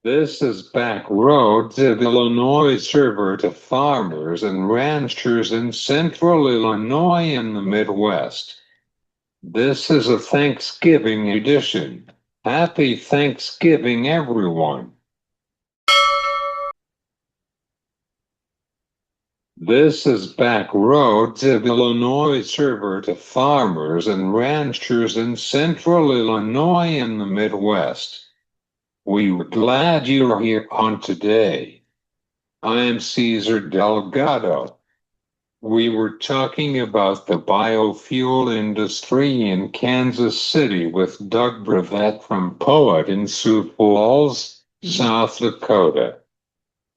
This is Back Roads of Illinois server to farmers and ranchers in central Illinois and the Midwest. This is a Thanksgiving edition. Happy Thanksgiving, everyone. This is Back Roads of Illinois server to farmers and ranchers in central Illinois and the Midwest. We're glad you're here on today. I'm Cesar Delgado. We were talking about the biofuel industry in Kansas City with Doug Bervt from Poet in Sioux Falls, South Dakota.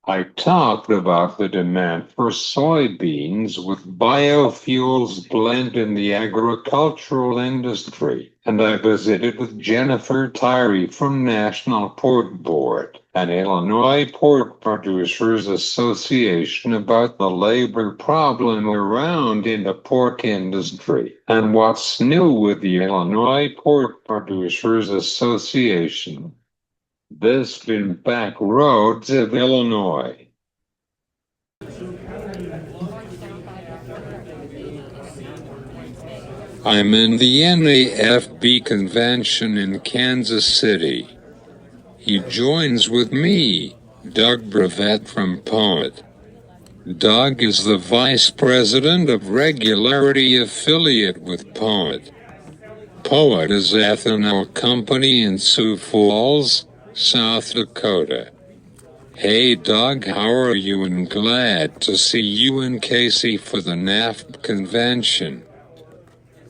I talked about the demand for soybeans with biofuels blend in the agricultural industry, and I visited with Jennifer Tirey from National Pork Board, an Illinois Pork Producers Association, about the labor problem around in the pork industry and what's new with the Illinois Pork Producers Association. This been Back Roads of Illinois. I'm in the NAFB convention in Kansas City. He joins with me, Doug Bervt from Poet. Doug is the Vice President of Regularity Affiliate with Poet. Poet is ethanol company in Sioux Falls, South Dakota. Hey Doug, how are you? And glad to see you in Casey for the NAFB convention.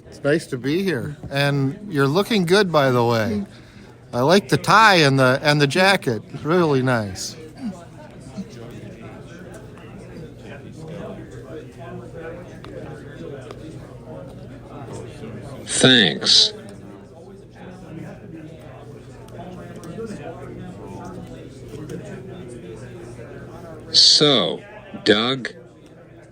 It's nice to be here, and you're looking good, by the way. I like the tie and the jacket. It's really nice. Thanks. So, Doug,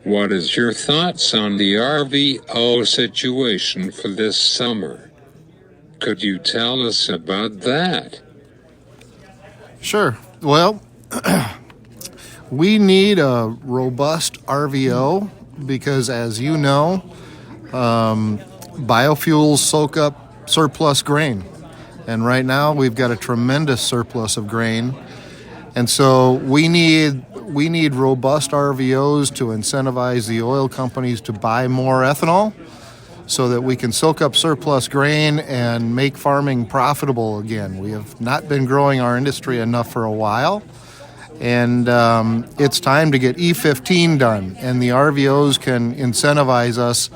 what is your thoughts on the RVO situation for this summer? Could you tell us about that? Sure. Well, we need a robust RVO because, as you know, biofuels soak up surplus grain. And right now we've got a tremendous surplus of grain. And so we need robust RVOs to incentivize the oil companies to buy more ethanol so that we can soak up surplus grain and make farming profitable again. We have not been growing our industry enough for a while, and it's time to get E15 done, and the RVOs can incentivize us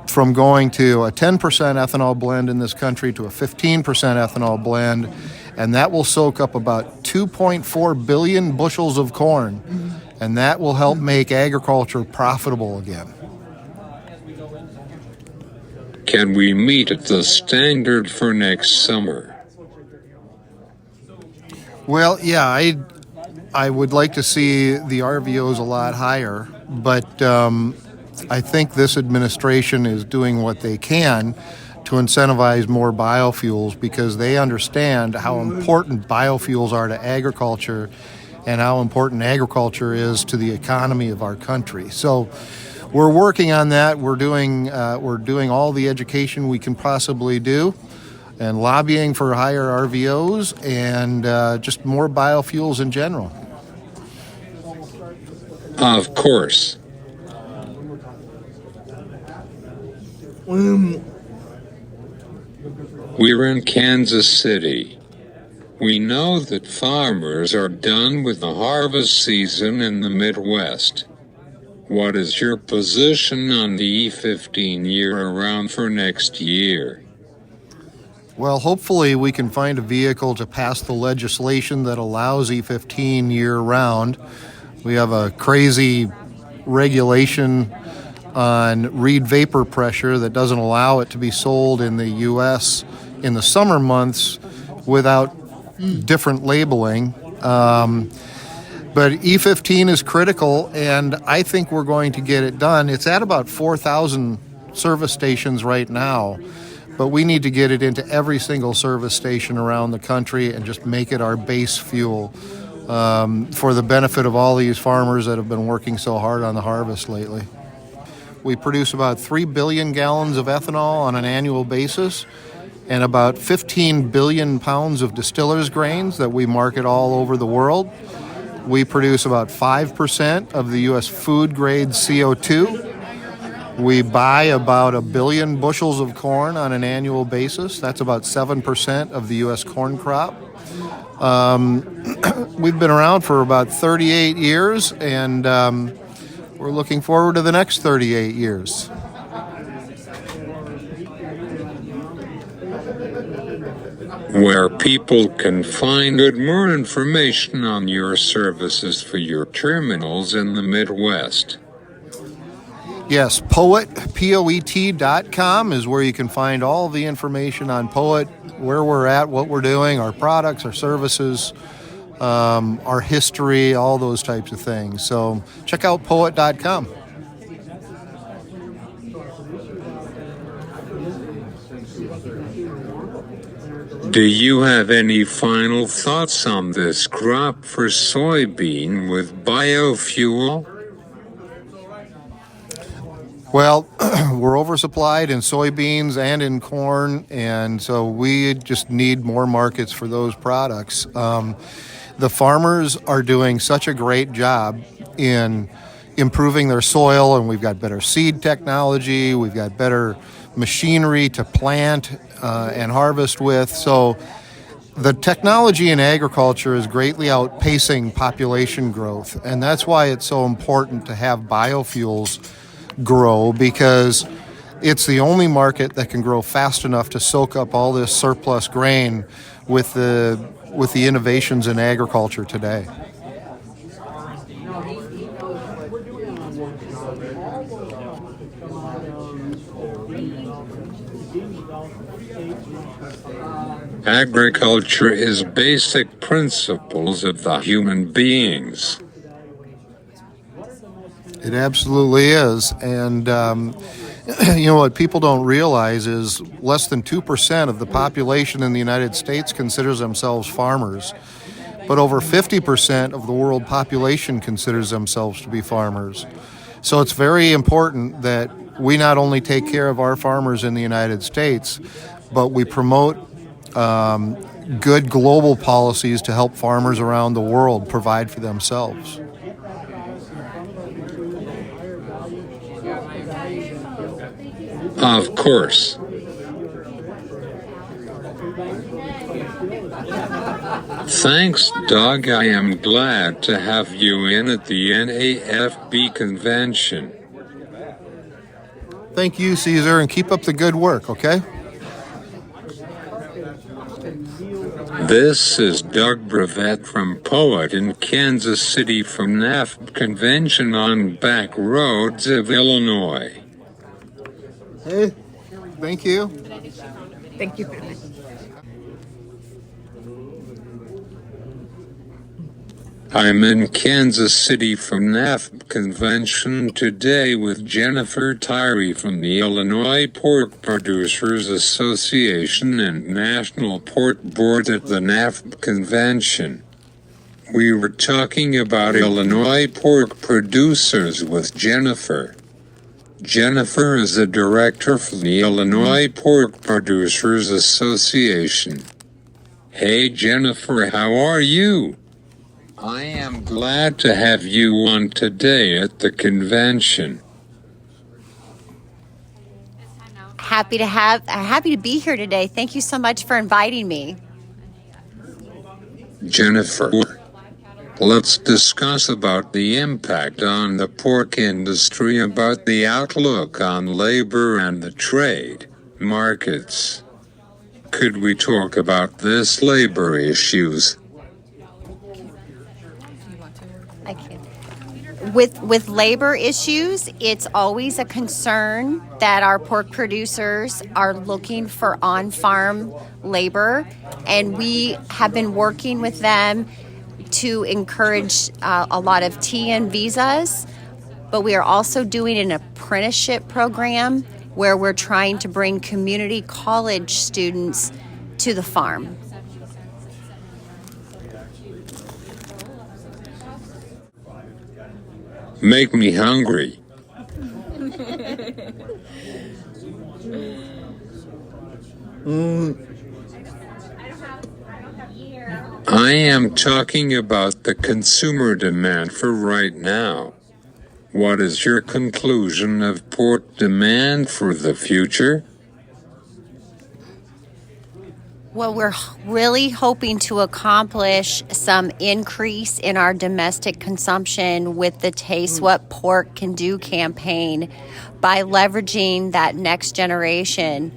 from going to a 10% ethanol blend in this country to a 15% ethanol blend, and that will soak up about 2.4 billion bushels of corn, and that will help make agriculture profitable again. Can we meet at the standard for next summer? Well, yeah, I would like to see the RVOs a lot higher, but I think this administration is doing what they can to incentivize more biofuels because they understand how important biofuels are to agriculture and how important agriculture is to the economy of our country. So we're working on that. We're doing all the education we can possibly do and lobbying for higher RVOs and just more biofuels in general. Of course. We're in Kansas City. We know that farmers are done with the harvest season in the Midwest. What is your position on the E15 year-round for next year? Well, hopefully we can find a vehicle to pass the legislation that allows E15 year-round. We have a crazy regulation on reed vapor pressure that doesn't allow it to be sold in the U.S. in the summer months without different labeling. But E15 is critical, and I think we're going to get it done. It's at about 4,000 service stations right now, but we need to get it into every single service station around the country and just make it our base fuel for the benefit of all these farmers that have been working so hard on the harvest lately. We produce about 3 billion gallons of ethanol on an annual basis and about 15 billion pounds of distillers grains that we market all over the world. We produce about 5% of the U.S. food grade CO2. We buy about 1 billion bushels of corn on an annual basis. That's about 7% of the U.S. corn crop. We've been around for about 38 years, and we're looking forward to the next 38 years. Where people can find out more information on your services for your terminals in the Midwest. Yes, poet.com is where you can find all the information on Poet, where we're at, what we're doing, our products, our services, our history, all those types of things. So check out poet.com. Do you have any final thoughts on this crop for soybean with biofuel? Well, we're oversupplied in soybeans and in corn, and so we just need more markets for those products. The farmers are doing such a great job in improving their soil, and we've got better seed technology, we've got better machinery to plant and harvest with. So the technology in agriculture is greatly outpacing population growth, and that's why it's so important to have biofuels grow, because it's the only market that can grow fast enough to soak up all this surplus grain with the innovations in agriculture today. Agriculture is basic principles of the human beings. It absolutely is. And, what people don't realize is less than 2% of the population in the United States considers themselves farmers. But over 50% of the world population considers themselves to be farmers. So it's very important that we not only take care of our farmers in the United States, but we promote good global policies to help farmers around the world provide for themselves. Of course. Thanks, Doug. I am glad to have you in at the NAFB convention. Thank you, Caesar, and keep up the good work, okay? This is Doug Bervt from Poet in Kansas City from NAFB convention on back roads of Illinois. Hey, thank you. Thank you. I'm in Kansas City from NAFB convention today with Jennifer Tirey from the Illinois Pork Producers Association and National Pork Board at the NAFB convention. We were talking about Illinois pork producers with Jennifer. Jennifer is the director for the Illinois Pork Producers Association. Hey Jennifer, how are you? I am glad to have you on today at the convention. Happy to be here today. Thank you so much for inviting me. Jennifer, let's discuss about the impact on the pork industry, about the outlook on labor and the trade markets. Could we talk about this labor issues? I can. With labor issues, it's always a concern that our pork producers are looking for on-farm labor, and we have been working with them to encourage a lot of TN visas, but we are also doing an apprenticeship program where we're trying to bring community college students to the farm. Make me hungry. I am talking about the consumer demand for right now. What is your conclusion of pork demand for the future? Well, we're really hoping to accomplish some increase in our domestic consumption with the Taste What Pork Can Do campaign by leveraging that next generation.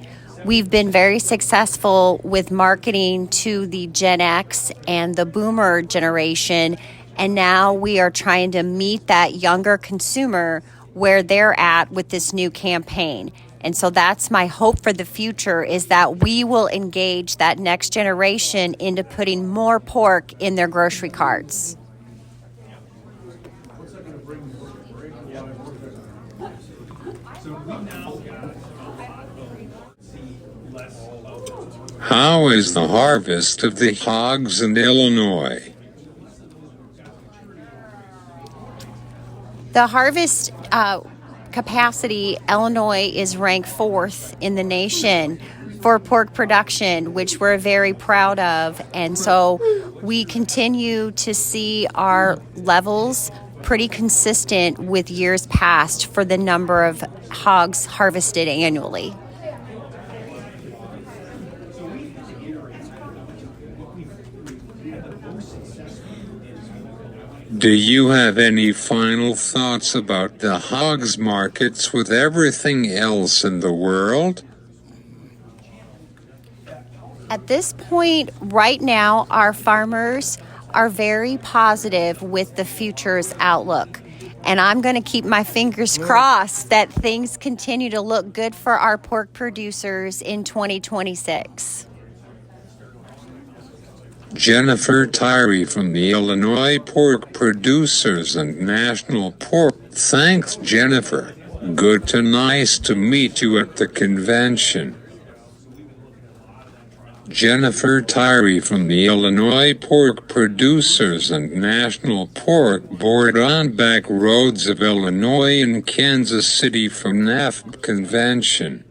We've been very successful with marketing to the Gen X and the Boomer generation, and now we are trying to meet that younger consumer where they're at with this new campaign. And so that's my hope for the future, is that we will engage that next generation into putting more pork in their grocery carts. How is the harvest of the hogs in Illinois? The harvest capacity, Illinois is ranked 4th in the nation for pork production, which we're very proud of. And so we continue to see our levels pretty consistent with years past for the number of hogs harvested annually. Do you have any final thoughts about the hogs markets with everything else in the world? At this point, right now, our farmers are very positive with the future's outlook. And I'm going to keep my fingers crossed that things continue to look good for our pork producers in 2026. Jennifer Tirey from the Illinois Pork Producers and National Pork. Thanks, Jennifer. Good to nice to meet you at the convention. Jennifer Tirey from the Illinois Pork Producers and National Pork Board on back roads of Illinois and Kansas City from NAF Convention.